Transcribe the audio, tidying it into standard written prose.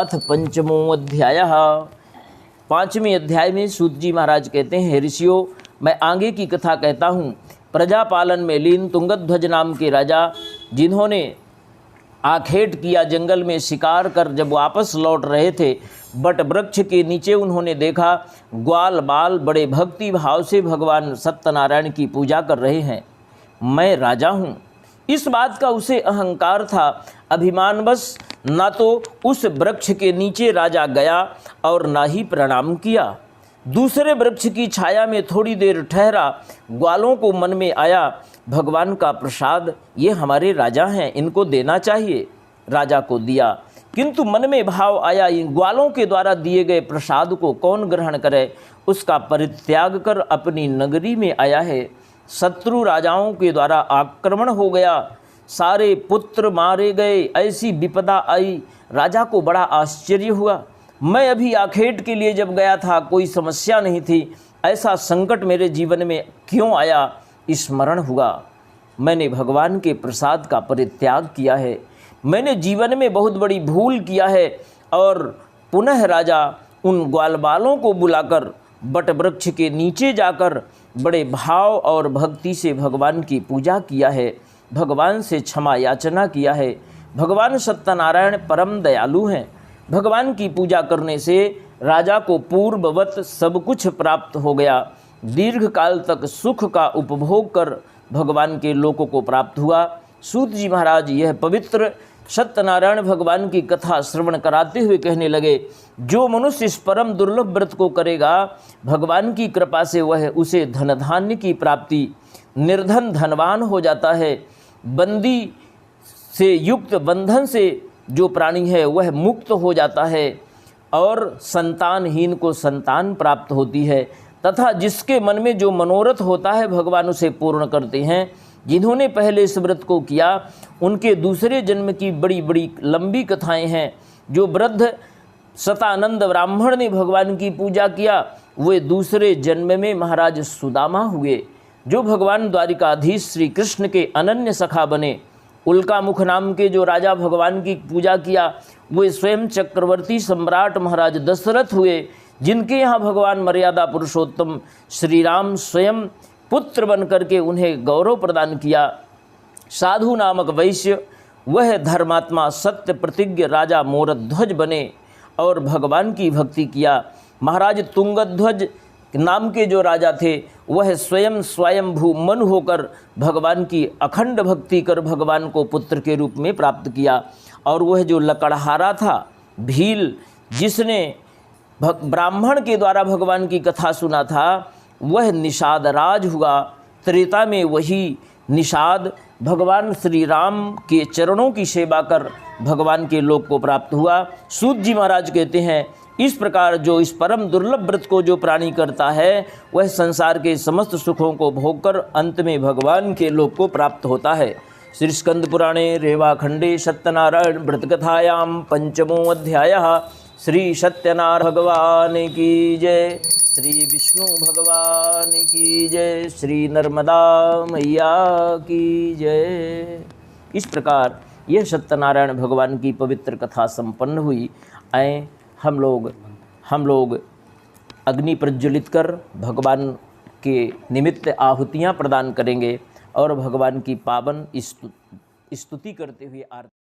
अथ पंचमो अध्यायः। पांचवें अध्याय में सूत जी महाराज कहते हैं, हे ऋषियों, मैं आगे की कथा कहता हूँ। प्रजा पालन में लीन तुंगध्वज नाम के राजा, जिन्होंने आखेट किया, जंगल में शिकार कर जब वापस लौट रहे थे, बट वृक्ष के नीचे उन्होंने देखा ग्वाल बाल बड़े भक्ति भाव से भगवान सत्यनारायण की पूजा कर रहे हैं। मैं राजा हूँ। इस बात का उसे अहंकार था। अभिमानवश ना तो उस वृक्ष के नीचे राजा गया और ना ही प्रणाम किया। दूसरे वृक्ष की छाया में थोड़ी देर ठहरा। ग्वालों को मन में आया, भगवान का प्रसाद, ये हमारे राजा हैं, इनको देना चाहिए। राजा को दिया, किंतु मन में भाव आया, इन ग्वालों के द्वारा दिए गए प्रसाद को कौन ग्रहण करे। उसका परित्याग कर अपनी नगरी में आया है। शत्रु राजाओं के द्वारा आक्रमण हो गया, सारे पुत्र मारे गए, ऐसी विपदा आई। राजा को बड़ा आश्चर्य हुआ। मैं अभी आखेट के लिए जब गया था कोई समस्या नहीं थी, ऐसा संकट मेरे जीवन में क्यों आया। स्मरण हुआ, मैंने भगवान के प्रसाद का परित्याग किया है, मैंने जीवन में बहुत बड़ी भूल किया है। और पुनः राजा उन ग्वालबालों को बुलाकर बट वृक्ष के नीचे जाकर बड़े भाव और भक्ति से भगवान की पूजा किया है, भगवान से क्षमा याचना किया है। भगवान सत्यनारायण परम दयालु हैं। भगवान की पूजा करने से राजा को पूर्ववत सब कुछ प्राप्त हो गया। दीर्घ काल तक सुख का उपभोग कर भगवान के लोकों को प्राप्त हुआ। सूत जी महाराज यह पवित्र सत्यनारायण भगवान की कथा श्रवण कराते हुए कहने लगे, जो मनुष्य इस परम दुर्लभ व्रत को करेगा, भगवान की कृपा से वह उसे धन धान्य की प्राप्ति, निर्धन धनवान हो जाता है। बंदी से युक्त बंधन से जो प्राणी है वह मुक्त हो जाता है और संतानहीन को संतान प्राप्त होती है। तथा जिसके मन में जो मनोरथ होता है भगवान उसे पूर्ण करते हैं। जिन्होंने पहले इस व्रत को किया उनके दूसरे जन्म की बड़ी बड़ी लंबी कथाएं हैं। जो वृद्ध शतानंद ब्राह्मण ने भगवान की पूजा किया, वे दूसरे जन्म में महाराज सुदामा हुए, जो भगवान द्वारिकाधीश श्री कृष्ण के अनन्य सखा बने। उल्का मुख नाम के जो राजा भगवान की पूजा किया, वे स्वयं चक्रवर्ती सम्राट महाराज दशरथ हुए, जिनके यहाँ भगवान मर्यादा पुरुषोत्तम श्री राम स्वयं पुत्र बन करके उन्हें गौरव प्रदान किया। साधु नामक वैश्य, वह धर्मात्मा सत्य प्रतिज्ञ राजा मोरध्वज बने और भगवान की भक्ति किया। महाराज तुंगध्वज नाम के जो राजा थे, वह स्वयंभू मन होकर भगवान की अखंड भक्ति कर भगवान को पुत्र के रूप में प्राप्त किया। और वह जो लकड़हारा था, भील, जिसने ब्राह्मण के द्वारा भगवान की कथा सुना था, वह निषाद राज हुआ। त्रेता में वही निषाद भगवान श्री राम के चरणों की सेवा कर भगवान के लोक को प्राप्त हुआ। सूत जी महाराज कहते हैं, इस प्रकार जो इस परम दुर्लभ व्रत को जो प्राणी करता है, वह संसार के समस्त सुखों को भोगकर अंत में भगवान के लोक को प्राप्त होता है। श्री स्कंद पुराणे रेवाखंडे सत्यनारायण व्रत कथायाम पंचमो अध्यायः। श्री सत्यनारायण भगवान की जय, श्री विष्णु भगवान की जय, श्री नर्मदा मैया की जय। इस प्रकार यह सत्यनारायण भगवान की पवित्र कथा संपन्न हुई। आए हम लोग अग्नि प्रज्वलित कर भगवान के निमित्त आहुतियाँ प्रदान करेंगे और भगवान की पावन स्तुति करते हुए आरती